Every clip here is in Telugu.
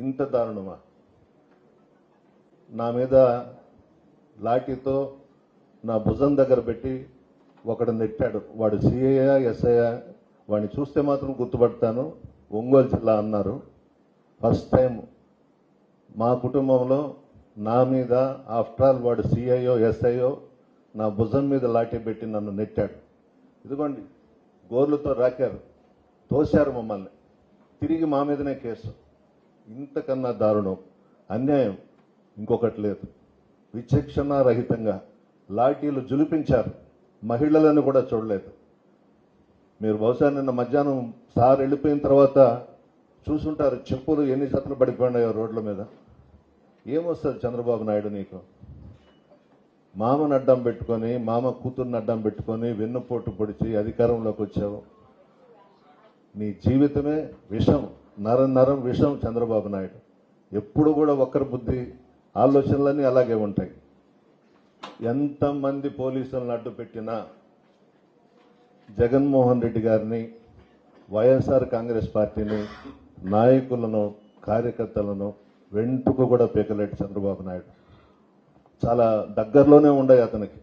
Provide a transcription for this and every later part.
ఇంత దారుణమా? నా మీద లాఠీతో నా భుజం దగ్గర పెట్టి ఒకడు నెట్టాడు. వాడు సిఐయా ఎస్ఐయా వాడిని చూస్తే మాత్రం గుర్తుపడతాను. ఒంగోలు జిల్లా అన్నారు. ఫస్ట్ టైం మా కుటుంబంలో నా మీద ఆఫ్టర్ ఆల్ వాడు సిఐఓ ఎస్ఐఓ నా భుజం మీద లాఠీ పెట్టి నన్ను నెట్టాడు. ఇదిగోండి గోర్లతో రాకారు, తోశారు మమ్మల్ని. తిరిగి మా మీదనే కేసు. ఇంతకన్నా దారుణం అన్యాయం ఇంకొకటి లేదు. విచక్షణ రహితంగా లాఠీలు జులిపించారు. మహిళలను కూడా చూడలేదు. మీరు బహుశా నిన్న మధ్యాహ్నం సార్ వెళ్ళిపోయిన తర్వాత చూసుంటారు, చెప్పులు ఎన్ని జతలు పడిపోయినాయో రోడ్ల మీద. ఏమొస్తుంది చంద్రబాబు నాయుడు నీకు? మామను అడ్డం పెట్టుకొని, మామ కూతుర్ని అడ్డం పెట్టుకొని వెన్నుపోటు పొడిచి అధికారంలోకి వచ్చావు. నీ జీవితమే విషం, నరం నరం విషం చంద్రబాబు నాయుడు. ఎప్పుడు కూడా ఒక్కరి బుద్ధి ఆలోచనలన్నీ అలాగే ఉంటాయి. ఎంతమంది పోలీసులను అడ్డు పెట్టినా జగన్మోహన్ రెడ్డి గారిని, వైఎస్ఆర్ కాంగ్రెస్ పార్టీని, నాయకులను, కార్యకర్తలను వెంటుకు కూడా పీకలేడు చంద్రబాబు నాయుడు. చాలా దగ్గరలోనే ఉండే అతనికి.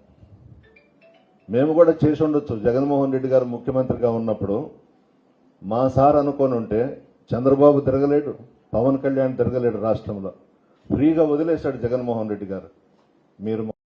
మేము కూడా చేసి ఉండొచ్చు. జగన్మోహన్ రెడ్డి గారు ముఖ్యమంత్రిగా ఉన్నప్పుడు మా సార్ అనుకొని ఉంటే చంద్రబాబు తిరగలేడు, పవన్ కళ్యాణ్ తిరగలేడు. రాష్ట్రంలో ఫ్రీగా వదిలేశాడు జగన్మోహన్ రెడ్డి గారు. మీరు